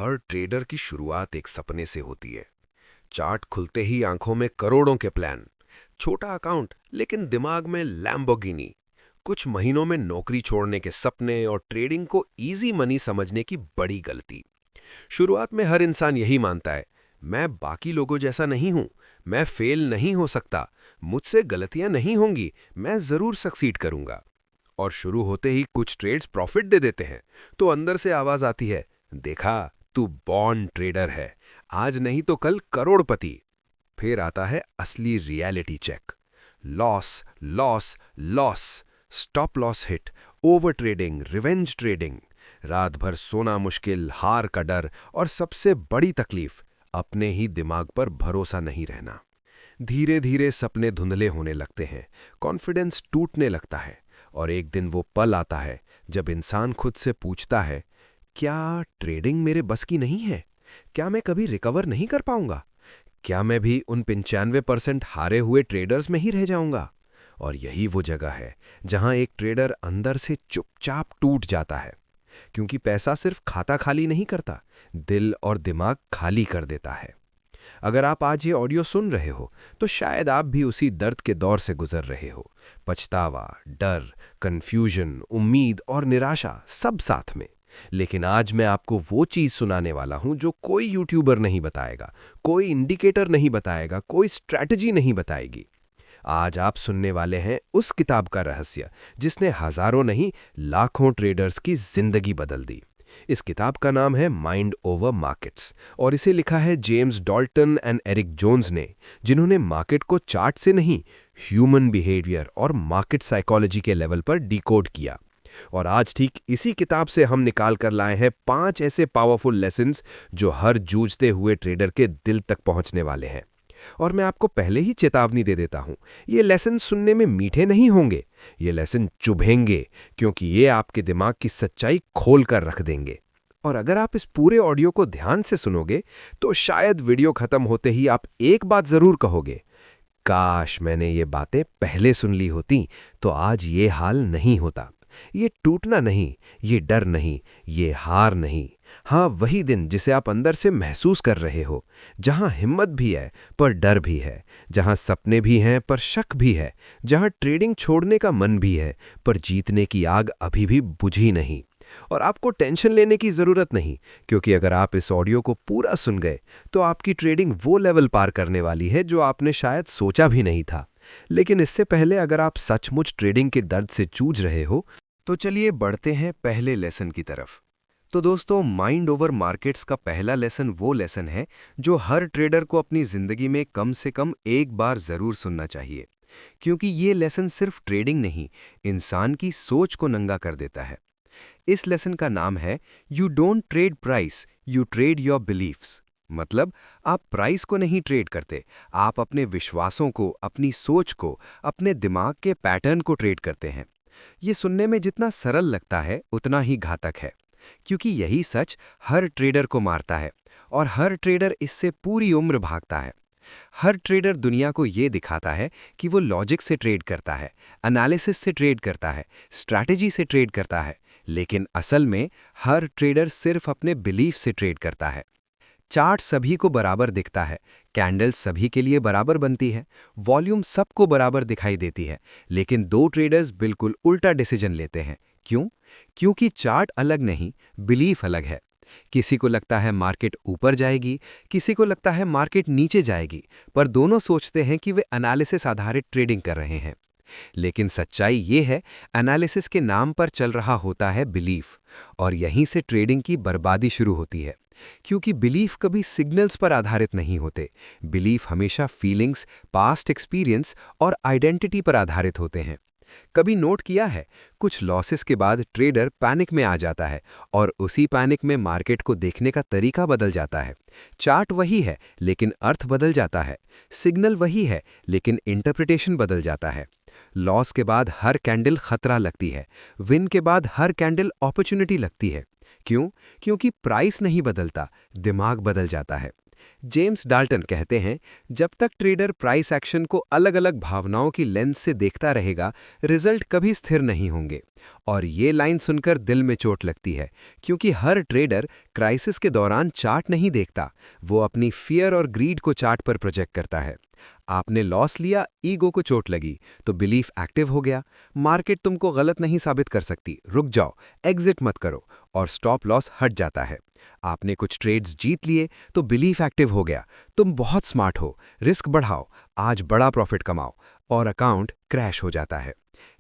हर trader की शुरुआत एक सपने से होती है। चार्ट खुलते ही आंखों में करोड़ों के प्लान, छोटा अकाउंट लेकिन दिमाग में लैम्बोर्गिनी, कुछ महीनों में नौकरी छोड़ने के सपने और ट्रेडिंग को इजी मनी समझने की बड़ी गलती। शुरुआत में हर इंसान यही मानता है, मैं बाकी लोगों जैसा नहीं हूं, मैं फेल नहीं हो सकता, मुझसे गलतियां नहीं होंगी, मैं जरूर सक्सीड करूंगा। और शुरू होते ही कुछ ट्रेड्स प्रॉफिट दे देते हैं तो अंदर से आवाज आती है, देखा, तू बॉर्न ट्रेडर है, आज नहीं तो कल करोड़पति। फिर आता है असली reality check. Loss, loss, loss, stop loss hit, over trading, revenge trading, रात भर सोना मुश्किल, हार का डर और सबसे बड़ी तकलीफ, अपने ही दिमाग पर भरोसा नहीं रहना। धीरे धीरे सपने धुंधले होने लगते हैं, कॉन्फिडेंस टूटने लगता है और एक दिन वो पल आता है जब इंसान खुद से पूछता है, क्या ट्रेडिंग मेरे बस की नहीं है? क्या मैं कभी रिकवर नहीं कर पाऊंगा? क्या मैं भी उन 95% हारे हुए ट्रेडर्स में ही रह जाऊंगा? और यही वो जगह है जहां एक ट्रेडर अंदर से चुपचाप टूट जाता है, क्योंकि पैसा सिर्फ खाता खाली नहीं करता, दिल और दिमाग खाली कर देता है। अगर आप आज ये ऑडियो सुन रहे हो तो शायद आप भी उसी दर्द के दौर से गुजर रहे हो। पछतावा, डर, कंफ्यूजन, उम्मीद और निराशा सब साथ में। लेकिन आज मैं आपको वो चीज सुनाने वाला हूं जो कोई यूट्यूबर नहीं बताएगा, कोई इंडिकेटर नहीं बताएगा, कोई स्ट्रैटेजी नहीं बताएगी। आज आप सुनने वाले हैं उस किताब का रहस्य जिसने हजारों नहीं लाखों ट्रेडर्स की जिंदगी बदल दी। इस किताब का नाम है माइंड ओवर मार्केट्स और इसे लिखा है James Dalton and Eric Jones ने, जिन्होंने मार्केट को चार्ट से नहीं, ह्यूमन बिहेवियर और मार्केट साइकोलॉजी के लेवल पर डिकोड किया। और आज ठीक इसी किताब से हम निकाल कर लाए हैं 5 ऐसे पावरफुल लेसन्स जो हर जूझते हुए ट्रेडर के दिल तक पहुंचने वाले हैं। और मैं आपको पहले ही चेतावनी दे देता हूं, ये लेसन सुनने में मीठे नहीं होंगे, ये लेसन चुभेंगे, क्योंकि ये आपके दिमाग की सच्चाई खोल कर रख देंगे। और अगर आप इस पूरे ऑडियो को ध्यान से सुनोगे तो शायद वीडियो खत्म होते ही आप एक बात जरूर कहोगे, काश मैंने ये बातें पहले सुन ली होती तो आज ये हाल नहीं होता। ये टूटना नहीं, ये डर नहीं, ये हार नहीं। हाँ, वही दिन जिसे आप अंदर से महसूस कर रहे हो, जहां हिम्मत भी है पर डर भी है, जहां सपने भी हैं पर शक भी है, जहां ट्रेडिंग छोड़ने का मन भी है पर जीतने की आग अभी भी बुझी नहीं। और आपको टेंशन लेने की जरूरत नहीं, क्योंकि अगर आप इस ऑडियो को पूरा सुन गए तो आपकी ट्रेडिंग वो लेवल पार करने वाली है जो आपने शायद सोचा भी नहीं था। लेकिन इससे पहले अगर आप सचमुच ट्रेडिंग के दर्द से जूझ रहे हो तो चलिए बढ़ते हैं पहले लेसन की तरफ। तो दोस्तों, माइंड ओवर मार्केट्स का पहला लेसन वो लेसन है जो हर ट्रेडर को अपनी जिंदगी में कम से कम एक बार जरूर सुनना चाहिए, क्योंकि ये लेसन सिर्फ ट्रेडिंग नहीं, इंसान की सोच को नंगा कर देता है। इस लेसन का नाम है you don't trade price, you trade your beliefs. मतलब आप प्राइस को नहीं ट्रेड करते, आप अपने विश्वासों को, अपनी सोच को, अपने दिमाग के पैटर्न को ट्रेड करते हैं। ये सुनने में जितना सरल लगता है उतना ही घातक है, क्योंकि यही सच हर ट्रेडर को मारता है और हर ट्रेडर इससे पूरी उम्र भागता है। हर ट्रेडर दुनिया को ये दिखाता है कि वो लॉजिक से ट्रेड करता है, एनालिसिस से ट्रेड करता है, स्ट्रैटेजी से ट्रेड करता है, लेकिन असल में हर ट्रेडर सिर्फ अपने बिलीफ से ट्रेड करता है। चार्ट सभी को बराबर दिखता है, कैंडल्स सभी के लिए बराबर बनती है, वॉल्यूम सबको बराबर दिखाई देती है, लेकिन दो ट्रेडर्स बिल्कुल उल्टा डिसीजन लेते हैं। क्यों? क्योंकि चार्ट अलग नहीं, बिलीफ अलग है। किसी को लगता है मार्केट ऊपर जाएगी, किसी को लगता है मार्केट नीचे जाएगी, पर दोनों सोचते हैं कि वे एनालिसिस आधारित ट्रेडिंग कर रहे हैं। लेकिन सच्चाई ये है, एनालिसिस के नाम पर चल रहा होता है बिलीफ, और यहीं से ट्रेडिंग की बर्बादी शुरू होती है। क्योंकि बिलीफ कभी सिग्नल्स पर आधारित नहीं होते, बिलीफ हमेशा फीलिंग्स, पास्ट एक्सपीरियंस और आइडेंटिटी पर आधारित होते हैं। कभी नोट किया है, कुछ लॉसेस के बाद ट्रेडर पैनिक में आ जाता है और उसी पैनिक में मार्केट को देखने का तरीका बदल जाता है। चार्ट वही है लेकिन अर्थ बदल जाता है, सिग्नल वही है लेकिन इंटरप्रिटेशन बदल जाता है। लॉस के बाद हर कैंडल खतरा लगती है, विन के बाद हर कैंडल अपॉर्चुनिटी लगती है। क्यों? क्योंकि प्राइस नहीं बदलता, दिमाग बदल जाता है। जेम्स डाल्टन कहते हैं, जब तक ट्रेडर प्राइस एक्शन को अलग-अलग भावनाओं की लेंस से देखता रहेगा, रिजल्ट कभी स्थिर नहीं होंगे। और ये लाइन सुनकर दिल में चोट लगती है, क्योंकि हर ट्रेडर क्राइसिस के दौरान चार्ट नहीं देखता, वो अपनी फियर और ग्रीड को चार्ट पर प्रोजेक्ट करता है। आपने लॉस लिया, ईगो को चोट लगी, तो बिलीफ एक्टिव हो गया। मार्केट तुमको गलत नहीं साबित कर सकती, रुक जाओ, एग्जिट मत करो, और स्टॉप लॉस हट जाता है। आपने कुछ ट्रेड्स जीत लिए, तो बिलीफ एक्टिव हो गया, तुम बहुत स्मार्ट हो, रिस्क बढ़ाओ, आज बड़ा प्रॉफिट कमाओ, और अकाउंट क्रैश हो जाता है।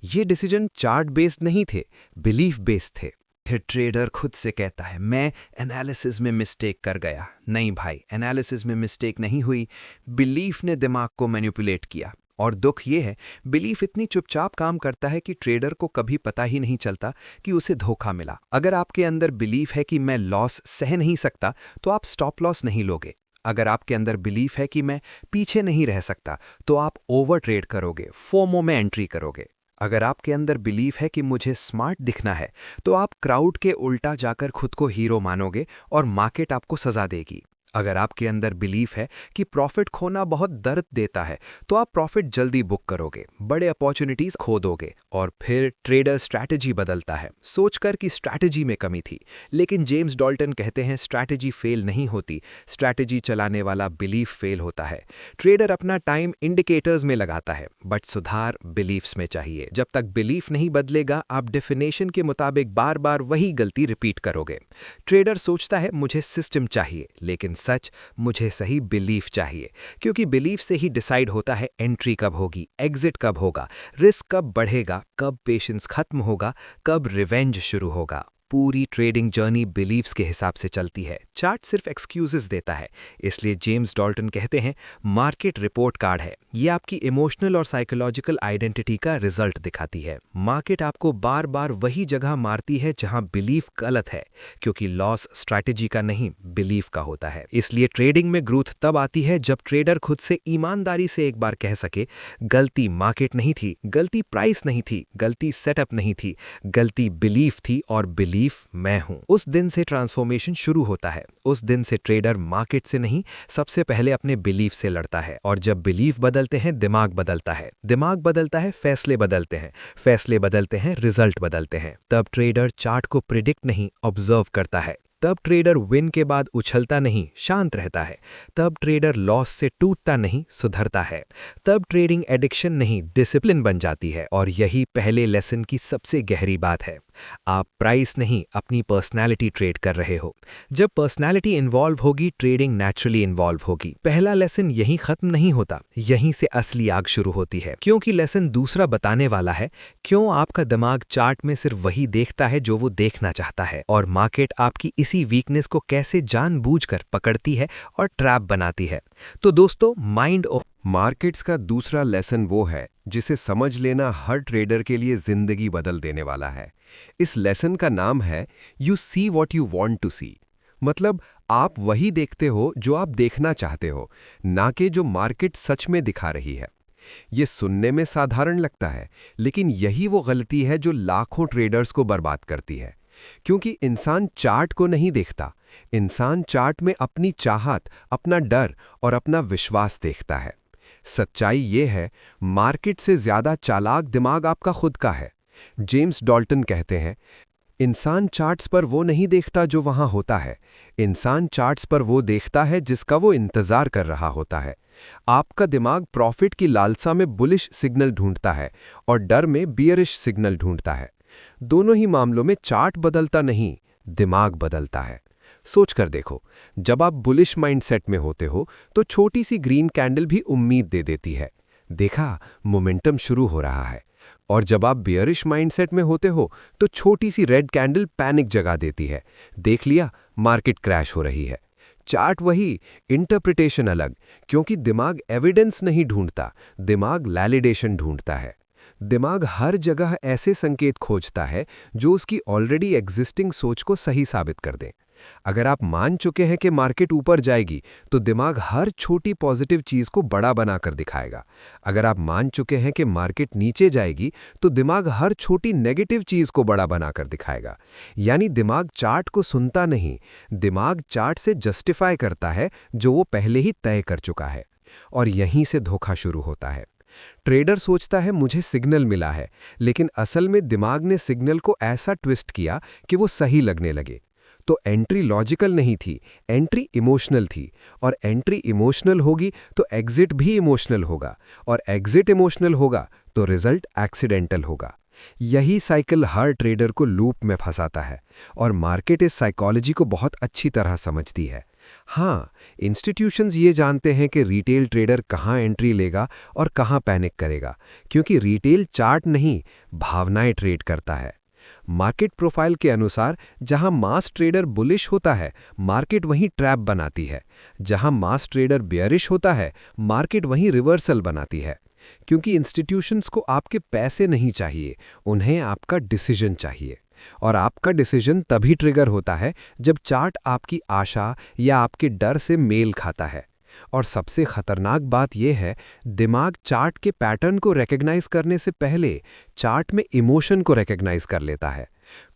ये डिसीजन चार्ट बेस्ड नहीं थे, बिलीफ बेस्ड थे। फिर ट्रेडर खुद से कहता है, मैं एनालिसिस में मिस्टेक कर गया। नहीं भाई, एनालिसिस में मिस्टेक नहीं हुई, बिलीफ ने दिमाग को मैनिपुलेट किया। और दुख ये है, बिलीफ इतनी चुपचाप काम करता है कि ट्रेडर को कभी पता ही नहीं चलता कि उसे धोखा मिला। अगर आपके अंदर बिलीफ है कि मैं लॉस सह नहीं सकता, तो आप स्टॉप लॉस नहीं लोगे। अगर आपके अंदर बिलीफ है कि मैं पीछे नहीं रह सकता, तो आप ओवर ट्रेड करोगे, फोमो में एंट्री करोगे। अगर आपके अंदर बिलीफ है कि मुझे स्मार्ट दिखना है, तो आप क्राउड के उल्टा जाकर खुद को हीरो मानोगे और मार्केट आपको सजा देगी। अगर आपके अंदर बिलीफ है कि प्रॉफिट खोना बहुत दर्द देता है, तो आप प्रॉफिट जल्दी बुक करोगे, बड़े अपॉर्चुनिटीज खो दोगे। और फिर ट्रेडर स्ट्रैटेजी बदलता है, सोचकर कि स्ट्रैटेजी में कमी थी। लेकिन जेम्स डाल्टन कहते हैं, स्ट्रैटेजी फेल नहीं होती, स्ट्रैटेजी चलाने वाला बिलीफ फेल होता है। ट्रेडर अपना टाइम इंडिकेटर्स में लगाता है, बट सुधार बिलीफ्स में चाहिए। जब तक बिलीफ नहीं बदलेगा, आप डेफिनेशन के मुताबिक बार बार वही गलती रिपीट करोगे। ट्रेडर सोचता है, मुझे सिस्टम चाहिए, लेकिन सच, मुझे सही बिलीफ चाहिए, क्योंकि बिलीफ से ही डिसाइड होता है एंट्री कब होगी, एग्जिट कब होगा, रिस्क कब बढ़ेगा, कब पेशेंस खत्म होगा, कब रिवेंज शुरू होगा। पूरी ट्रेडिंग जर्नी बिलीव्स के हिसाब से चलती है, चार्ट सिर्फ एक्सक्यूजेस देता है। इसलिए जेम्स डाल्टन कहते हैं, मार्केट रिपोर्ट कार्ड है, ये आपकी इमोशनल और साइकोलॉजिकल आइडेंटिटी का रिजल्ट दिखाती है। मार्केट आपको बार बार वही जगह मारती है जहां बिलीफ गलत है, क्योंकि लॉस स्ट्रैटेजी का नहीं, बिलीफ का होता है। इसलिए ट्रेडिंग में ग्रोथ तब आती है जब ट्रेडर खुद से ईमानदारी से एक बार कह सके, गलती मार्केट नहीं थी, गलती प्राइस नहीं थी, गलती सेटअप नहीं थी, गलती बिलीफ थी, और बिलीफ मैं हूं। उस दिन से ट्रांसफॉर्मेशन शुरू होता है। उस दिन से ट्रेडर मार्केट से नहीं, सबसे पहले अपने बिलीफ से लड़ता है। और जब बिलीफ बदलते हैं, दिमाग बदलता है, दिमाग बदलता है, फैसले बदलते हैं, फैसले बदलते हैं, रिजल्ट बदलते हैं। तब ट्रेडर चार्ट को प्रिडिक्ट नहीं, ऑब्जर्व करता है। तब ट्रेडर विन के बाद उछलता नहीं, शांत रहता है। तब ट्रेडर लॉस से टूटता नहीं, सुधरता है। तब ट्रेडिंग एडिक्शन नहीं, डिसिप्लिन बन जाती है। और यही पहले लेसन की सबसे गहरी बात है। आप प्राइस नहीं, अपनी पर्सनैलिटी ट्रेड कर रहे हो। जब पर्सनैलिटी इन्वॉल्व होगी, ट्रेडिंग नेचुरली इन्वॉल्व होगी। पहला लेसन यहीं खत्म नहीं होता, यहीं से असली आग शुरू होती है। क्योंकि लेसन दूसरा बताने वाला है, क्यों आपका दिमाग चार्ट में सिर्फ वही देखता है जो वो देखना चाहता है, और मार्केट आपकी इसी वीकनेस को कैसे जानबूझकर पकड़ती है और ट्रैप बनाती है। तो दोस्तों, माइंड ऑफ मार्केट्स का दूसरा लेसन वो है जिसे समझ लेना हर ट्रेडर के लिए जिंदगी बदल देने वाला है। इस लेसन का नाम है you see what you want to see. मतलब आप वही देखते हो जो आप देखना चाहते हो, ना कि जो मार्केट सच में दिखा रही है। ये सुनने में साधारण लगता है, लेकिन यही वो गलती है जो लाखों ट्रेडर्स को बर्बाद करती है। क्योंकि इंसान चार्ट को नहीं देखता, इंसान चार्ट में अपनी चाहत, अपना डर और अपना विश्वास देखता है। सच्चाई ये है, मार्केट से ज्यादा चालाक दिमाग आपका खुद का है। जेम्स डाल्टन कहते हैं, इंसान चार्ट्स पर वो नहीं देखता जो वहां होता है, इंसान चार्ट्स पर वो देखता है जिसका वो इंतजार कर रहा होता है। आपका दिमाग प्रॉफिट की लालसा में बुलिश सिग्नल ढूंढता है और डर में बियरिश सिग्नल ढूंढता है। दोनों ही मामलों में चार्ट बदलता नहीं, दिमाग बदलता है। सोच कर देखो, जब आप बुलिश माइंडसेट में होते हो तो छोटी सी ग्रीन कैंडल भी उम्मीद दे देती है, देखा मोमेंटम शुरू हो रहा है। और जब आप बियरिश माइंडसेट में होते हो तो छोटी सी रेड कैंडल पैनिक जगा देती है, देख लिया मार्केट क्रैश हो रही है। चार्ट वही, इंटरप्रिटेशन अलग, क्योंकि दिमाग एविडेंस नहीं ढूंढता, दिमाग वैलिडेशन ढूंढता है। दिमाग हर जगह ऐसे संकेत खोजता है जो उसकी ऑलरेडी एग्जिस्टिंग सोच को सही साबित कर दें। अगर आप मान चुके हैं कि मार्केट ऊपर जाएगी, तो दिमाग हर छोटी पॉजिटिव चीज़ को बड़ा बनाकर दिखाएगा। अगर आप मान चुके हैं कि मार्केट नीचे जाएगी, तो दिमाग हर छोटी नेगेटिव चीज़ को बड़ा बनाकर दिखाएगा। यानी दिमाग चार्ट को सुनता नहीं, दिमाग चार्ट से जस्टिफाई करता है जो वो पहले ही तय कर चुका है। और यहीं से धोखा शुरू होता है। ट्रेडर सोचता है मुझे सिग्नल मिला है, लेकिन असल में दिमाग ने सिग्नल को ऐसा ट्विस्ट किया कि वो सही लगने लगे। तो एंट्री लॉजिकल नहीं थी, एंट्री इमोशनल थी, और एंट्री इमोशनल होगी तो एग्जिट भी इमोशनल होगा, और एग्जिट इमोशनल होगा तो रिजल्ट एक्सीडेंटल होगा। यही साइकिल हर ट्रेडर को लूप में फंसाता है, और मार्केट इस साइकोलॉजी को बहुत अच्छी तरह समझती है। हाँ, इंस्टीट्यूशंस ये जानते हैं कि रिटेल ट्रेडर कहाँ एंट्री लेगा और कहाँ पैनिक करेगा, क्योंकि रिटेल चार्ट नहीं, भावनाएं ट्रेड करता है। मार्केट प्रोफाइल के अनुसार जहां मास ट्रेडर बुलिश होता है, मार्केट वहीं ट्रैप बनाती है। जहां मास ट्रेडर बेयरिश होता है, मार्केट वहीं रिवर्सल बनाती है। क्योंकि इंस्टीट्यूशंस को आपके पैसे नहीं चाहिए, उन्हें आपका डिसीजन चाहिए। और आपका डिसीजन तभी ट्रिगर होता है जब चार्ट आपकी आशा या आपके डर से मेल खाता है। और सबसे खतरनाक बात यह है, दिमाग चार्ट के पैटर्न को रिकॉग्नाइज करने से पहले चार्ट में इमोशन को रिकॉग्नाइज कर लेता है।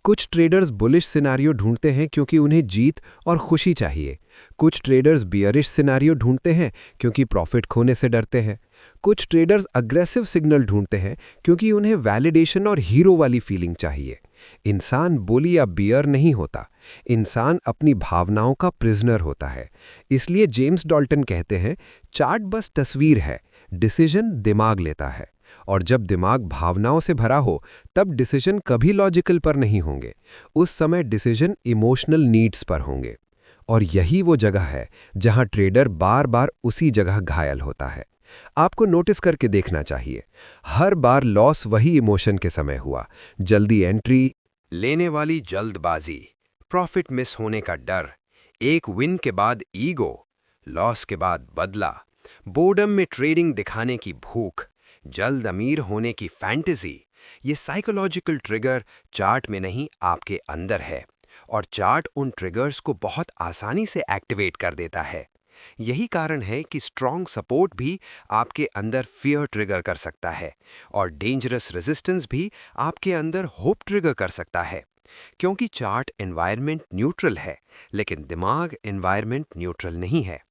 कुछ ट्रेडर्स बुलिश सिनेरियो ढूंढते हैं क्योंकि उन्हें जीत और खुशी चाहिए। कुछ ट्रेडर्स बियरिश सिनेरियो ढूंढते हैं क्योंकि प्रॉफिट खोने से डरते हैं। कुछ ट्रेडर्स अग्रेसिव सिग्नल ढूंढते हैं क्योंकि उन्हें वैलिडेशन और हीरो वाली फीलिंग चाहिए। इंसान बुली या बियर नहीं होता, इंसान अपनी भावनाओं का प्रिजनर होता है। इसलिए जेम्स डॉल्टन कहते हैं, चार्ट बस तस्वीर है, डिसीजन दिमाग लेता है। और जब दिमाग भावनाओं से भरा हो, तब डिसीजन कभी लॉजिकल पर नहीं होंगे, उस समय डिसीजन इमोशनल नीड्स पर होंगे। और यही वो जगह है जहां ट्रेडर बार बार उसी जगह घायल होता है। आपको नोटिस करके देखना चाहिए, हर बार लॉस वही इमोशन के समय हुआ, जल्दी एंट्री लेने वाली जल्दबाजी, प्रॉफिट मिस होने का डर, एक विन के बाद ईगो, लॉस के बाद बदला, बोर्डम में ट्रेडिंग दिखाने की भूख, जल्द अमीर होने की फैंटेसी। ये साइकोलॉजिकल ट्रिगर चार्ट में नहीं, आपके अंदर है, और चार्ट उन ट्रिगर्स को बहुत आसानी से एक्टिवेट कर देता है। यही कारण है कि स्ट्रॉन्ग सपोर्ट भी आपके अंदर फियर ट्रिगर कर सकता है, और डेंजरस रेजिस्टेंस भी आपके अंदर होप ट्रिगर कर सकता है। क्योंकि चार्ट एनवायरनमेंट न्यूट्रल है, लेकिन दिमाग एनवायरनमेंट न्यूट्रल नहीं है।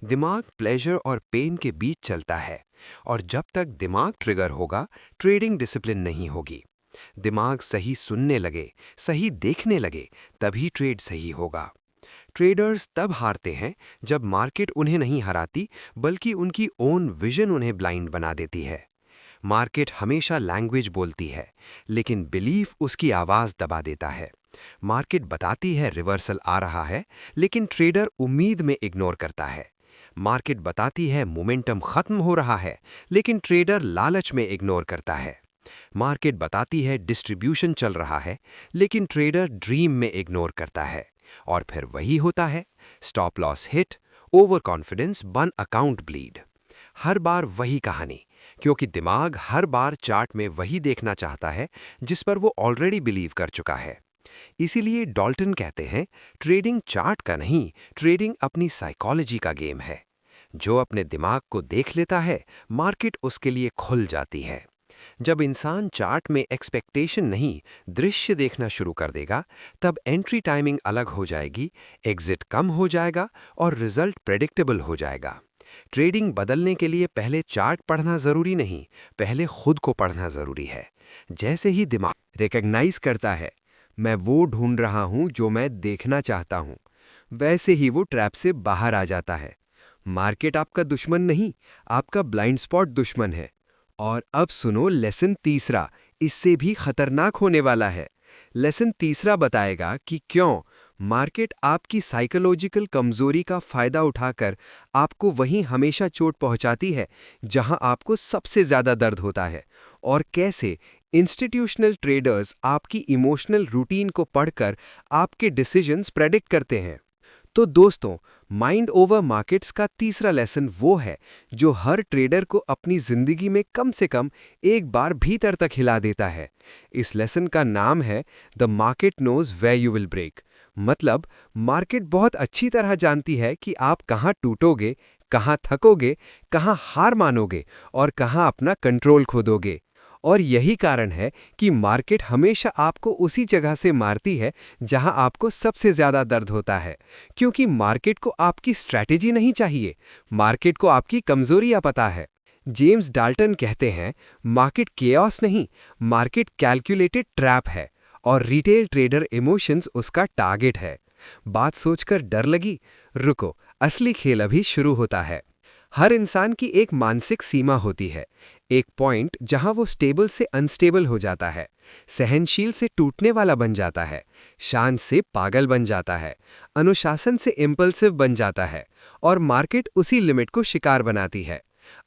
दिमाग प्लेजर और पेन के बीच चलता है, और जब तक दिमाग ट्रिगर होगा, ट्रेडिंग डिसिप्लिन नहीं होगी। दिमाग सही सुनने लगे, सही देखने लगे, तभी ट्रेड सही होगा। ट्रेडर्स तब हारते हैं जब मार्केट उन्हें नहीं हराती, बल्कि उनकी ओन विजन उन्हें ब्लाइंड बना देती है। मार्केट हमेशा लैंग्वेज बोलती है, लेकिन बिलीफ उसकी आवाज़ दबा देता है। मार्केट बताती है रिवर्सल आ रहा है, लेकिन ट्रेडर उम्मीद में इग्नोर करता है। मार्केट बताती है मोमेंटम खत्म हो रहा है, लेकिन ट्रेडर लालच में इग्नोर करता है। मार्केट बताती है डिस्ट्रीब्यूशन चल रहा है, लेकिन ट्रेडर ड्रीम में इग्नोर करता है। और फिर वही होता है, stop loss hit, over confidence, one account bleed. हर बार वही कहानी, क्योंकि दिमाग हर बार चार्ट में वही देखना चाहता है जिस पर वो ऑलरेडी बिलीव कर चुका है। इसीलिए डॉल्टन कहते हैं, ट्रेडिंग चार्ट का नहीं, ट्रेडिंग अपनी साइकोलॉजी का गेम है। जो अपने दिमाग को देख लेता है, मार्केट उसके लिए खुल जाती है। जब इंसान चार्ट में एक्सपेक्टेशन नहीं, दृश्य देखना शुरू कर देगा, तब एंट्री टाइमिंग अलग हो जाएगी, एग्जिट कम हो जाएगा, और रिजल्ट प्रेडिक्टेबल हो जाएगा। ट्रेडिंग बदलने के लिए पहले चार्ट पढ़ना जरूरी नहीं, पहले खुद को पढ़ना जरूरी है। जैसे ही दिमाग रिकॉग्नाइज करता है, मैं वो ढूंढ रहा हूं जो मैं देखना चाहता हूं, वैसे ही वो ट्रैप से बाहर आ जाता है। मार्केट आपका दुश्मन नहीं, आपका ब्लाइंड स्पॉट दुश्मन है। और अब सुनो लेसन तीसरा, इससे भी खतरनाक होने वाला है। लेसन तीसरा बताएगा कि क्यों मार्केट आपकी साइकोलॉजिकल कमजोरी का फायदा उठाकर आपको वहीं हमेशा चोट पहुंचाती है जहां आपको सबसे ज्यादा दर्द होता है, और कैसे इंस्टीट्यूशनल ट्रेडर्स आपकी इमोशनल रूटीन को पढ़कर आपके डिसीजंस प्रेडिक्ट करते हैं। तो दोस्तों, माइंड ओवर मार्केट्स का तीसरा लेसन वो है जो हर ट्रेडर को अपनी जिंदगी में कम से कम एक बार भीतर तक हिला देता है। इस लेसन का नाम है the market knows where you will break. मतलब मार्केट बहुत अच्छी तरह जानती है कि आप कहाँ टूटोगे, कहाँ थकोगे, कहाँ हार मानोगे और कहाँ अपना कंट्रोल खो दोगे। और यही कारण है कि मार्केट हमेशा आपको उसी जगह से मारती है जहां आपको सबसे ज्यादा दर्द होता है, क्योंकि मार्केट को आपकी स्ट्रैटेजी नहीं चाहिए, मार्केट को आपकी कमजोरियां पता है। जेम्स डाल्टन कहते हैं, मार्केट केओस नहीं, मार्केट कैलकुलेटेड ट्रैप है और रिटेल ट्रेडर इमोशंस उसका टारगेट है। बात सोचकर डर लगी? रुको, असली खेल अभी शुरू होता है। हर इंसान की एक मानसिक सीमा होती है, एक पॉइंट जहां वो स्टेबल से अनस्टेबल हो जाता है, सहनशील से टूटने वाला बन जाता है, शांत से पागल बन जाता है, अनुशासन से इम्पल्सिव बन जाता है, और मार्केट उसी लिमिट को शिकार बनाती है।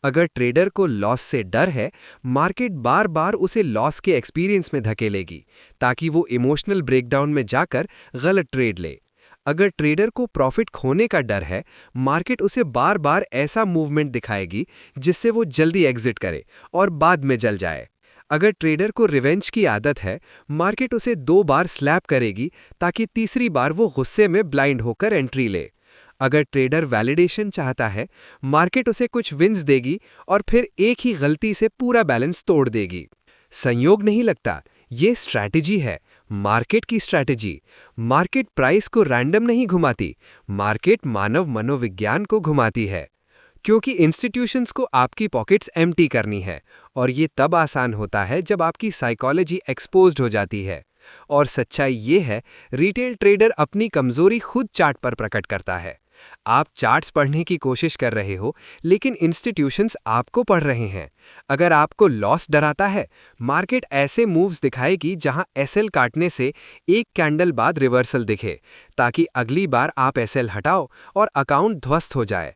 अगर ट्रेडर को लॉस से डर है, मार्केट बार बार उसे लॉस के एक्सपीरियंस में धकेलेगी ताकि वो इमोशनल ब्रेकडाउन में जाकर गलत ट्रेड ले। अगर ट्रेडर को प्रॉफिट खोने का डर है, मार्केट उसे बार बार ऐसा मूवमेंट दिखाएगी जिससे वो जल्दी एग्जिट करे और बाद में जल जाए। अगर ट्रेडर को रिवेंज की आदत है, मार्केट उसे 2 बार स्लैप करेगी ताकि तीसरी बार वो गुस्से में ब्लाइंड होकर एंट्री ले। अगर ट्रेडर वैलिडेशन चाहता है, मार्केट उसे कुछ विन्स देगी और फिर एक ही गलती से पूरा बैलेंस तोड़ देगी। संयोग नहीं लगता, ये स्ट्रैटेजी है, मार्केट की स्ट्रैटेजी। मार्केट प्राइस को रैंडम नहीं घुमाती, मार्केट मानव मनोविज्ञान को घुमाती है। क्योंकि इंस्टीट्यूशंस को आपकी पॉकेट्स एम्प्टी करनी है, और ये तब आसान होता है जब आपकी साइकोलॉजी एक्सपोज्ड हो जाती है। और सच्चाई ये है, रिटेल ट्रेडर अपनी कमजोरी खुद चार्ट पर प्रकट करता है। आप चार्ट्स पढ़ने की कोशिश कर रहे हो, लेकिन इंस्टीट्यूशंस आपको पढ़ रहे हैं। अगर आपको लॉस डराता है, मार्केट ऐसे मूव्स दिखाएगी जहां एसएल काटने से एक कैंडल बाद रिवर्सल दिखे, ताकि अगली बार आप एसएल हटाओ और अकाउंट ध्वस्त हो जाए।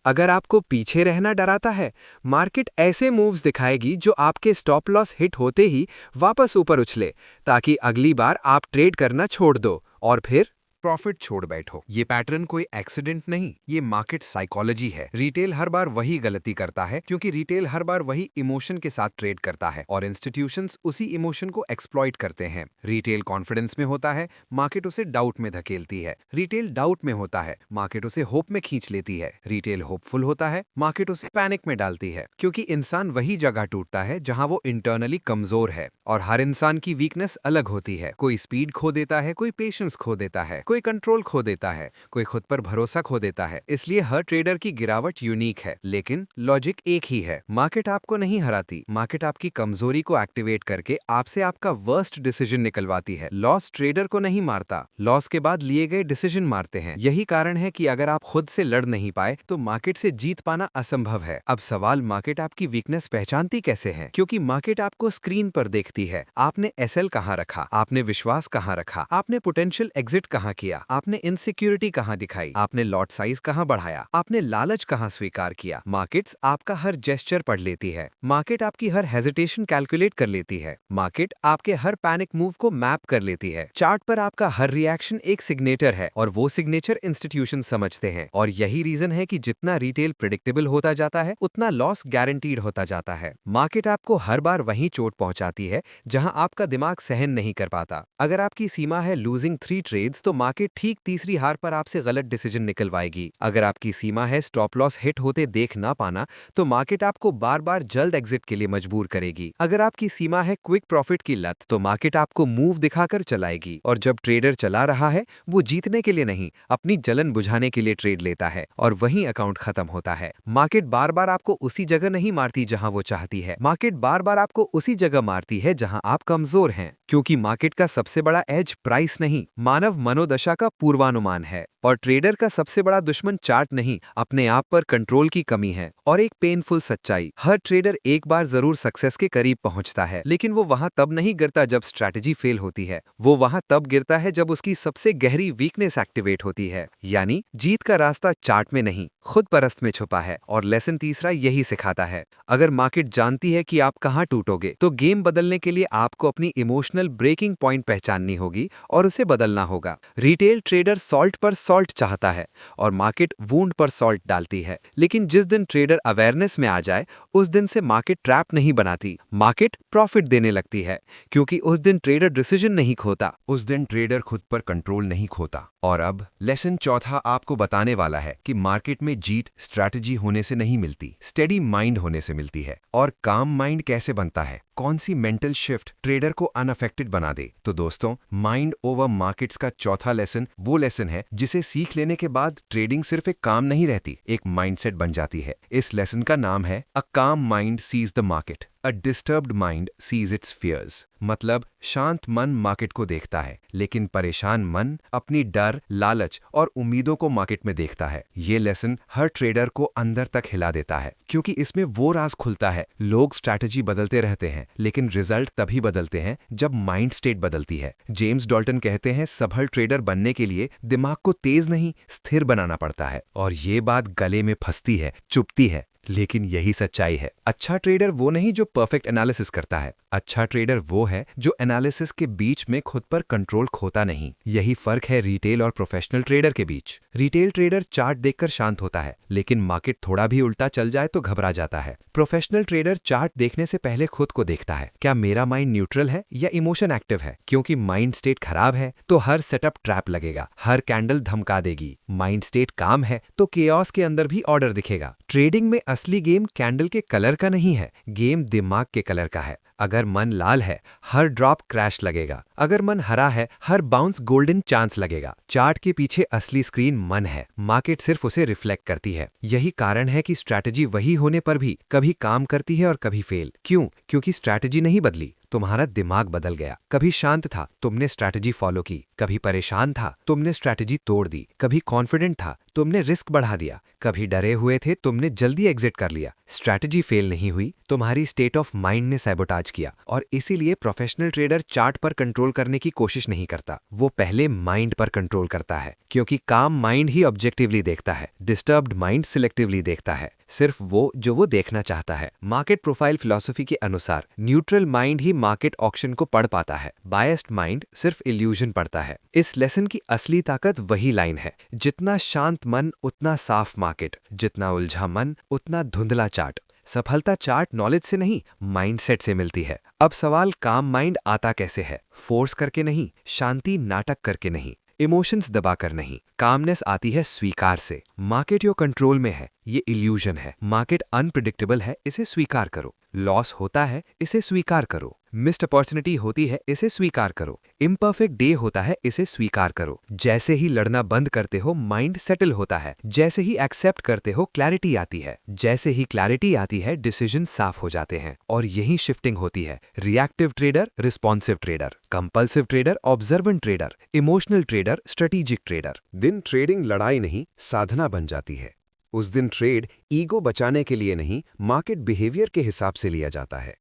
अगर आपको पीछे रहना डराता है, मार्केट ऐसे मूव्स दिखाएगी जो आपके स्टॉप लॉस हिट होते ही वापस ऊपर उछले, ताकि अगली बार आप ट्रेड करना छोड़ दो और फिर प्रॉफिट छोड़ बैठो। ये पैटर्न कोई एक्सीडेंट नहीं, ये मार्केट साइकोलॉजी है। रिटेल हर बार वही गलती करता है क्योंकि रिटेल हर बार वही इमोशन के साथ ट्रेड करता है और इंस्टीट्यूशंस उसी इमोशन को एक्सप्लॉइट करते हैं। रिटेल कॉन्फिडेंस में होता है, मार्केट उसे डाउट में धकेलती है। रिटेल डाउट में होता है, मार्केट उसे होप में खींच लेती है। रिटेल होपफुल होता है, मार्केट उसे पैनिक में डालती है। क्योंकि इंसान वही जगह टूटता है जहां वो इंटरनली कमजोर है, और हर इंसान की वीकनेस अलग होती है। कोई स्पीड खो देता है, कोई पेशेंस खो देता है, कोई कंट्रोल खो देता है, कोई खुद पर भरोसा खो देता है। इसलिए हर ट्रेडर की गिरावट यूनिक है, लेकिन लॉजिक एक ही है। मार्केट आपको नहीं हराती, मार्केट आपकी कमजोरी को एक्टिवेट करके आपसे आपका वर्स्ट डिसीजन निकलवाती है। लॉस ट्रेडर को नहीं मारता, लॉस के बाद लिए गए डिसीजन मारते हैं। यही कारण है कि अगर आप खुद से लड़ नहीं पाए तो मार्केट से जीत पाना असंभव है। अब सवाल, मार्केट आपकी वीकनेस पहचानती कैसे है? क्योंकि मार्केट आपको स्क्रीन पर देखती है। आपने एसएल कहां रखा, आपने विश्वास कहां रखा, आपने पोटेंशियल एग्जिट कहां किया, आपने इनसिक्योरिटी कहां दिखाई, आपने लॉट साइज कहां बढ़ाया, आपने लालच कहां स्वीकार किया। मार्केट्स आपका हर जेस्चर पढ़ लेती है, मार्केट आपकी हर हेजिटेशन कैलकुलेट कर लेती है, मार्केट आपके हर पैनिक मूव को मैप कर लेती है। चार्ट पर आपका हर रिएक्शन एक सिग्नेचर है और वो सिग्नेचर इंस्टीट्यूशन समझते हैं। और यही रीजन है कि जितना रिटेल प्रिडिक्टेबल होता जाता है, उतना लॉस गारंटीड होता जाता है। मार्केट आपको हर बार वहीं चोट पहुंचाती है जहां आपका दिमाग सहन नहीं कर पाता। अगर आपकी सीमा है लूजिंग 3 ट्रेड्स, तो मार्केट ठीक तीसरी हार पर आपसे गलत डिसीजन निकलवाएगी। अगर आपकी सीमा है स्टॉप लॉस हिट होते देख ना पाना, तो मार्केट आपको बार बार जल्द एग्जिट के लिए मजबूर करेगी। अगर आपकी सीमा है क्विक प्रॉफिट की लत, तो मार्केट आपको मूव दिखाकर चलाएगी। और जब ट्रेडर चला रहा है, वो जीतने के लिए नहीं, अपनी जलन बुझाने के लिए ट्रेड लेता है, और वहीं अकाउंट खत्म होता है। मार्केट बार बार आपको उसी जगह नहीं मारती जहां वो चाहती है, मार्केट बार बार आपको उसी जगह मारती है जहां आप कमजोर हैं। क्योंकि मार्केट का सबसे बड़ा एज प्राइस नहीं, मानव मनोदशा का पूर्वानुमान है। और ट्रेडर का सबसे बड़ा दुश्मन चार्ट नहीं, अपने आप पर कंट्रोल की कमी है। और एक पेनफुल सच्चाई, हर ट्रेडर एक बार जरूर सक्सेस के करीब पहुंचता है, लेकिन वो वहां तब नहीं गिरता जब स्ट्रैटेजी फेल होती है, वो वहां तब गिरता है जब उसकी सबसे गहरी वीकनेस एक्टिवेट होती है। यानी जीत का रास्ता चार्ट में नहीं, खुद परस्त में छुपा है। और लेसन तीसरा यही सिखाता है, अगर मार्केट जानती है कि आप कहां टूटोगे, तो गेम बदलने के लिए आपको अपनी इमोशनल ब्रेकिंग पॉइंट पहचाननी होगी और उसे बदलना होगा। रिटेल ट्रेडर सॉल्ट पर सॉल्ट चाहता है और मार्केट वूंड पर सॉल्ट डालती है। लेकिन जिस दिन ट्रेडर अवेयरनेस में आ जाए, उस दिन से मार्केट ट्रैप नहीं बनाती, मार्केट प्रॉफिट देने लगती है, क्योंकि उस दिन ट्रेडर डिसीजन नहीं खोता। उस दिन ट्रेडर खुद पर कंट्रोल नहीं खोता। और अब लेसन चौथा आपको बताने वाला है कि मार्केट में जीत स्ट्रैटेजी होने से नहीं मिलती, स्टेडी माइंड होने से मिलती है। और काम माइंड कैसे बनता है, कौन सी मेंटल शिफ्ट ट्रेडर को अनअफेक्टेड बना दे। तो दोस्तों, माइंड ओवर मार्केट्स का चौथा लेसन वो लेसन है जिसे सीख लेने के बाद ट्रेडिंग सिर्फ एक काम नहीं रहती, एक माइंडसेट बन जाती है। इस लेसन का नाम है a calm mind sees the market, a disturbed mind sees its fears. मतलब शांत मन मार्केट को देखता है, लेकिन परेशान मन अपनी डर, लालच और उम्मीदों को मार्केट में देखता है। ये लेसन हर ट्रेडर को अंदर तक हिला देता है, क्योंकि इसमें वो राज खुलता है। लोग स्ट्रैटेजी बदलते रहते हैं, लेकिन रिजल्ट तभी बदलते हैं जब माइंड स्टेट बदलती है। जेम्स डॉल्टन कहते हैं, सफल ट्रेडर बनने के लिए दिमाग को तेज नहीं, स्थिर बनाना पड़ता है। और ये बात गले में फंसती है, चुभती है, लेकिन यही सच्चाई है। अच्छा ट्रेडर वो नहीं जो परफेक्ट एनालिसिस करता है, अच्छा ट्रेडर वो है जो एनालिसिस के बीच में खुद पर कंट्रोल खोता नहीं। यही फर्क है रिटेल और प्रोफेशनल ट्रेडर के बीच। रिटेल ट्रेडर चार्ट देखकर शांत होता है, लेकिन मार्केट थोड़ा भी उल्टा चल जाए तो घबरा जाता है। प्रोफेशनल ट्रेडर चार्ट देखने से पहले खुद को देखता है, क्या मेरा माइंड न्यूट्रल है या इमोशन एक्टिव है। क्योंकि माइंड स्टेट खराब है तो हर सेटअप ट्रैप लगेगा, हर कैंडल धमका देगी। माइंड स्टेट काम है तो केओस के अंदर भी ऑर्डर दिखेगा। ट्रेडिंग में असली गेम कैंडल के कलर का नहीं है, गेम दिमाग के कलर का है। अगर मन लाल है, हर ड्रॉप क्रैश लगेगा। अगर मन हरा है, हर बाउंस गोल्डन चांस लगेगा। चार्ट के पीछे असली स्क्रीन मन है, मार्केट सिर्फ उसे रिफ्लेक्ट करती है। यही कारण है कि स्ट्रैटेजी वही होने पर भी कभी काम करती है और कभी फेल। क्यों? क्योंकि स्ट्रैटेजी नहीं बदली, तुम्हारा दिमाग बदल गया। कभी शांत था, तुमने स्ट्रैटेजी फॉलो की। कभी परेशान था, तुमने स्ट्रैटेजी तोड़ दी। कभी कॉन्फिडेंट था, तुमने रिस्क बढ़ा दिया। कभी डरे हुए थे, तुमने जल्दी एग्जिट कर लिया। स्ट्रैटेजी फेल नहीं हुई, तुम्हारी स्टेट ऑफ माइंड ने सैबोटाज किया। और इसीलिए प्रोफेशनल ट्रेडर चार्ट पर कंट्रोल करने की कोशिश नहीं करता, वो पहले माइंड पर कंट्रोल करता है। क्योंकि काम माइंड ही ऑब्जेक्टिवली देखता है, डिस्टर्ब्ड माइंड सिलेक्टिवली देखता है, सिर्फ वो जो वो देखना चाहता है। मार्केट प्रोफाइल फिलॉसफी के अनुसार न्यूट्रल माइंड ही मार्केट ऑक्शन को पढ़ पाता है, बायस्ड माइंड सिर्फ इल्यूजन पढ़ता है। इस लेसन की असली ताकत वही लाइन है, जितना शांत मन उतना साफ मार्केट, जितना उलझा मन उतना धुंधला चार्ट। सफलता चार्ट नॉलेज से नहीं, माइंडसेट से मिलती है। अब सवाल, काम माइंड आता कैसे है? फोर्स करके नहीं, शांति नाटक करके नहीं, इमोशंस दबाकर नहीं। कामनेस आती है स्वीकार से। मार्केट योर कंट्रोल में है, ये इल्यूजन है। मार्केट अनप्रिडिक्टेबल है, इसे स्वीकार करो। लॉस होता है, इसे स्वीकार करो। मिस्ड अपॉर्चुनिटी होती है, इसे स्वीकार करो। इम्परफेक्ट डे होता है, इसे स्वीकार करो। जैसे ही लड़ना बंद करते हो, माइंड सेटल होता है। जैसे ही एक्सेप्ट करते हो, क्लैरिटी आती है। जैसे ही क्लैरिटी आती है, डिसीजन साफ हो जाते हैं। और यही शिफ्टिंग होती है। Reactive trader, responsive trader, compulsive trader, observant trader, emotional trader, strategic trader. दिन ट्रेडिंग लड़ाई नहीं, साधना बन जाती है। उस दिन ट्रेड ईगो बचाने के लिए नहीं, मार्केट बिहेवियर के हिसाब से लिया जाता है।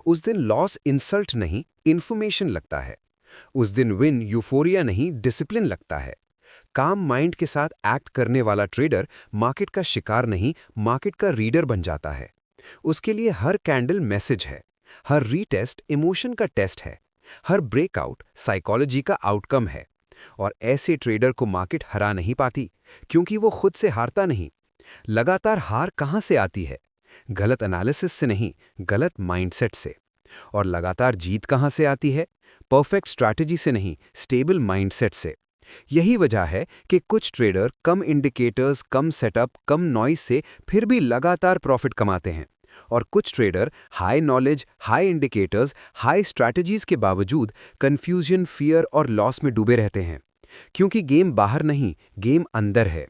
उस दिन लॉस इंसल्ट नहीं, इन्फॉर्मेशन लगता है। उस दिन विन यूफोरिया नहीं, डिसिप्लिन लगता है। काम माइंड के साथ एक्ट करने वाला ट्रेडर मार्केट का शिकार नहीं, मार्केट का रीडर बन जाता है। उसके लिए हर कैंडल मैसेज है, हर रीटेस्ट इमोशन का टेस्ट है, हर ब्रेकआउट साइकोलॉजी का आउटकम है। और ऐसे ट्रेडर को मार्केट हरा नहीं पाती, क्योंकि वो खुद से हारता नहीं। लगातार हार कहाँ से आती है? गलत एनालिसिस से नहीं, गलत माइंडसेट से। और लगातार जीत कहाँ से आती है? परफेक्ट स्ट्रैटेजी से नहीं, स्टेबल माइंडसेट से। यही वजह है कि कुछ ट्रेडर कम इंडिकेटर्स, कम सेटअप, कम नॉइज से फिर भी लगातार प्रॉफिट कमाते हैं। और कुछ trader high knowledge, high indicators, high strategies के बावजूद कंफ्यूजन, फियर और लॉस में डूबे रहते हैं। क्योंकि गेम बाहर नहीं, गेम अंदर है।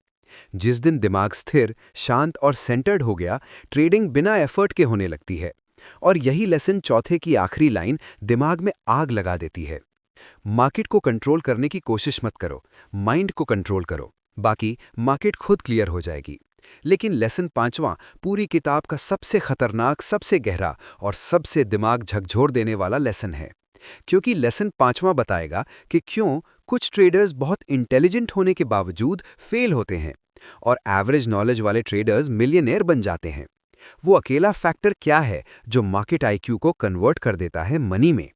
जिस दिन दिमाग स्थिर, शांत और सेंटर्ड हो गया, ट्रेडिंग बिना एफर्ट के होने लगती है। और यही लेसन चौथे की आखिरी लाइन दिमाग में आग लगा देती है। मार्केट को कंट्रोल करने की कोशिश मत करो, माइंड को कंट्रोल करो। बाकी मार्केट खुद क्लियर हो जाएगी। लेकिन लेसन पांचवां पूरी किताब का सबसे खतरनाक, सबसे गहरा और सबसे दिमाग झकझोर देने वाला लेसन है। क्योंकि लेसन पांचवां बताएगा कि क्यों कुछ ट्रेडर्स बहुत इंटेलिजेंट होने के बावजूद फेल होते हैं और एवरेज नॉलेज वाले ट्रेडर्स मिलियनेयर बन जाते हैं। वो अकेला फैक्टर क्या है जो मार्केट आईक्यू को कन्वर्ट कर देता है मनी में?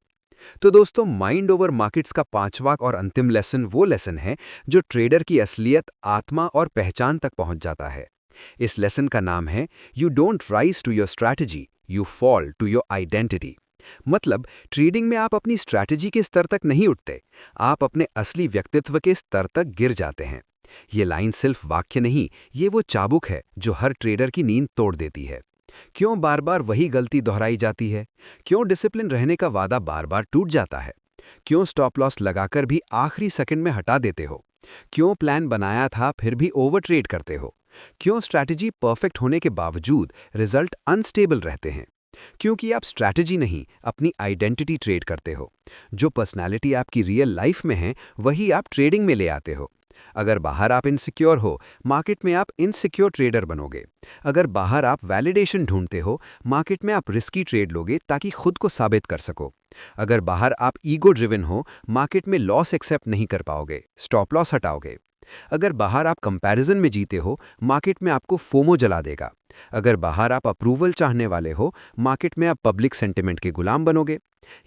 तो दोस्तों, माइंड ओवर मार्केट्स का पांचवा और अंतिम लेसन वो लेसन है जो ट्रेडर की असलियत, आत्मा और पहचान तक पहुंच जाता है। इस लेसन का नाम है you don't rise to your strategy, you fall to your identity. मतलब ट्रेडिंग में आप अपनी स्ट्रैटेजी के स्तर तक नहीं उठते, आप अपने असली व्यक्तित्व के स्तर तक गिर जाते हैं। ये लाइन सिर्फ वाक्य नहीं, ये वो चाबुक है जो हर ट्रेडर की नींद तोड़ देती है। क्यों बार बार वही गलती दोहराई जाती है? क्यों डिसिप्लिन रहने का वादा बार बार टूट जाता है? क्यों स्टॉप लॉस लगाकर भी आखिरी सेकंड में हटा देते हो? क्यों प्लान बनाया था फिर भी ओवर ट्रेड करते हो? क्यों स्ट्रैटेजी परफेक्ट होने के बावजूद रिजल्ट अनस्टेबल रहते हैं? क्योंकि आप स्ट्रैटेजी नहीं, अपनी आइडेंटिटी ट्रेड करते हो। जो पर्सनालिटी आपकी रियल लाइफ में है वही आप ट्रेडिंग में ले आते हो। अगर बाहर आप इनसिक्योर हो, मार्केट में आप इनसिक्योर ट्रेडर बनोगे। अगर बाहर आप वैलिडेशन ढूंढते हो, मार्केट में आप रिस्की ट्रेड लोगे ताकि खुद को साबित कर सको। अगर बाहर आप ईगो ड्रिवन हो, मार्केट में लॉस एक्सेप्ट नहीं कर पाओगे, स्टॉप लॉस हटाओगे। अगर बाहर आप कंपैरिजन में जीते हो, मार्केट में आपको फोमो जला देगा। अगर बाहर आप अप्रूवल चाहने वाले हो, मार्केट में आप पब्लिक सेंटिमेंट के गुलाम बनोगे।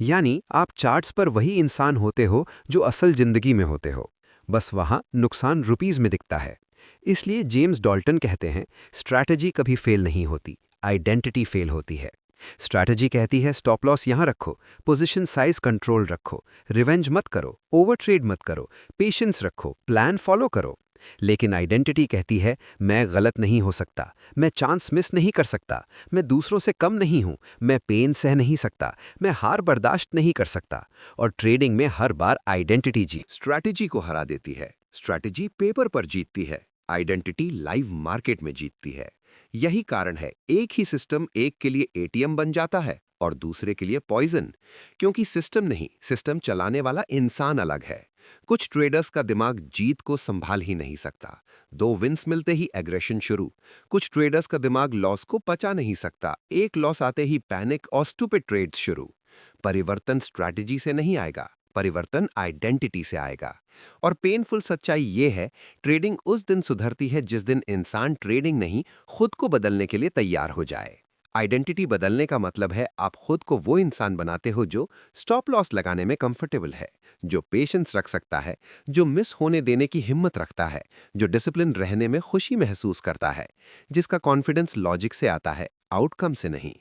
यानी आप चार्ट्स पर वही इंसान होते हो जो असल जिंदगी में होते हो, बस वहां नुकसान रुपीज में दिखता है। इसलिए जेम्स डॉल्टन कहते हैं, स्ट्रैटेजी कभी फेल नहीं होती, आइडेंटिटी फेल होती है। स्ट्रैटेजी कहती है स्टॉप लॉस यहां रखो, पोजीशन साइज कंट्रोल रखो, रिवेंज मत करो, ओवर ट्रेड मत करो, पेशेंस रखो, प्लान फॉलो करो। लेकिन आइडेंटिटी कहती है मैं गलत नहीं हो सकता, मैं चांस मिस नहीं कर सकता, मैं दूसरों से कम नहीं हूं, मैं पेन सह नहीं सकता, मैं हार बर्दाश्त नहीं कर सकता। और ट्रेडिंग में हर बार आइडेंटिटी जी स्ट्रैटेजी को हरा देती है। स्ट्रैटेजी पेपर पर जीतती है, आइडेंटिटी लाइव मार्केट में जीतती है। यही कारण है एक ही सिस्टम एक के लिए एटीएम बन जाता है और दूसरे के लिए पॉइजन। क्योंकि सिस्टम नहीं, सिस्टम चलाने वाला इंसान अलग है। कुछ ट्रेडर्स का दिमाग जीत को संभाल ही नहीं सकता, 2 विंस मिलते ही एग्रेशन शुरू। कुछ ट्रेडर्स का दिमाग लॉस को पचा नहीं सकता, एक लॉस आते ही पैनिक और स्टूपिड ट्रेड्स शुरू। परिवर्तन स्ट्रैटेजी से नहीं आएगा, परिवर्तन आइडेंटिटी से आएगा। और पेनफुल सच्चाई ये है, ट्रेडिंग उस दिन सुधरती है जिस दिन इंसान ट्रेडिंग नहीं, खुद को बदलने के लिए तैयार हो जाए। आइडेंटिटी बदलने का मतलब है आप खुद को वो इंसान बनाते हो जो स्टॉप लॉस लगाने में कंफर्टेबल है, जो पेशेंस रख सकता है, जो मिस होने देने की हिम्मत रखता है, जो डिसिप्लिन रहने में खुशी महसूस करता है, जिसका कॉन्फिडेंस लॉजिक से आता है, आउटकम से नहीं।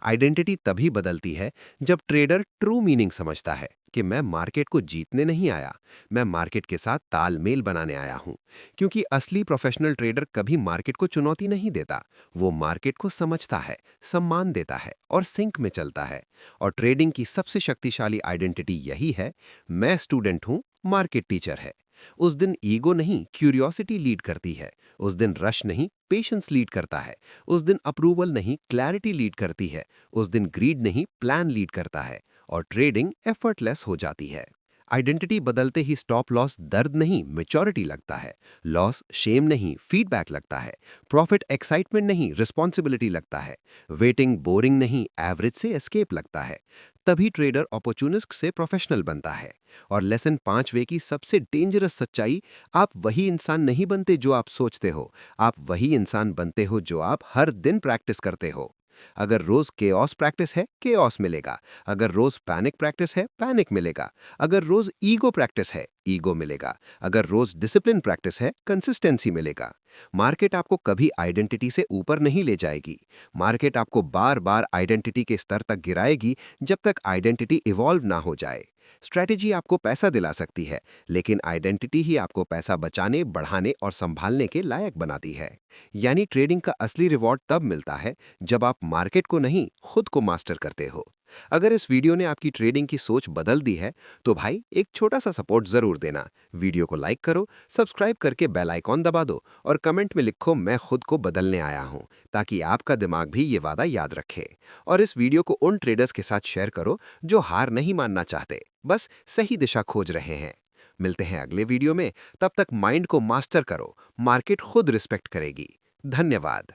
आइडेंटिटी तभी बदलती है जब ट्रेडर ट्रू मीनिंग समझता है कि मैं मार्केट को जीतने नहीं आया, मैं मार्केट के साथ तालमेल बनाने आया हूं। क्योंकि असली प्रोफेशनल ट्रेडर कभी मार्केट को चुनौती नहीं देता, वो मार्केट को समझता है, सम्मान देता है और सिंक में चलता है। और ट्रेडिंग की सबसे शक्तिशाली आइडेंटिटी यही है, मैं स्टूडेंट हूं, मार्केट टीचर है। उस दिन ईगो नहीं, क्यूरियोसिटी लीड करती है। उस दिन रश नहीं, पेशेंस लीड करता है। उस दिन अप्रूवल नहीं, क्लैरिटी लीड करती है। उस दिन ग्रीड नहीं, प्लान लीड करता है। और ट्रेडिंग एफर्टलेस हो जाती है। आइडेंटिटी बदलते ही स्टॉप लॉस दर्द नहीं, मैच्योरिटी लगता है। लॉस शेम नहीं, फीडबैक लगता है। प्रॉफिट एक्साइटमेंट नहीं, रिस्पॉन्सिबिलिटी लगता है। वेटिंग बोरिंग नहीं, एवरेज से एस्केप लगता है। तभी ट्रेडर अपॉर्चुनिस्ट से प्रोफेशनल बनता है। और लेसन 5वें की सबसे डेंजरस सच्चाई, आप वही इंसान नहीं बनते जो आप सोचते हो, आप वही इंसान बनते हो जो आप हर दिन प्रैक्टिस करते हो। अगर रोज केओस प्रैक्टिस है, केओस मिलेगा। अगर रोज पैनिक प्रैक्टिस है, पैनिक मिलेगा। अगर रोज ईगो प्रैक्टिस है, ईगो मिलेगा। अगर रोज डिसिप्लिन प्रैक्टिस है, कंसिस्टेंसी मिलेगा। मार्केट आपको कभी आइडेंटिटी से ऊपर नहीं ले जाएगी। मार्केट आपको बार बार आइडेंटिटी के स्तर तक गिराएगी जब तक आइडेंटिटी इवॉल्व ना हो जाए। स्ट्रैटेजी आपको पैसा दिला सकती है, लेकिन आइडेंटिटी ही आपको पैसा बचाने, बढ़ाने और संभालने के लायक बनाती है। यानी ट्रेडिंग का असली रिवॉर्ड तब मिलता है जब आप मार्केट को नहीं, खुद को मास्टर करते हो। अगर इस वीडियो ने आपकी ट्रेडिंग की सोच बदल दी है तो भाई एक छोटा सा सपोर्ट जरूर देना। वीडियो को लाइक करो, सब्सक्राइब करके बेल आइकॉन दबा दो और कमेंट में लिखो मैं खुद को बदलने आया हूं, ताकि आपका दिमाग भी ये वादा याद रखे। और इस वीडियो को उन ट्रेडर्स के साथ शेयर करो जो हार नहीं मानना चाहते, बस सही दिशा खोज रहे हैं। मिलते हैं अगले वीडियो में, तब तक माइंड को मास्टर करो, मार्केट खुद रिस्पेक्ट करेगी। धन्यवाद।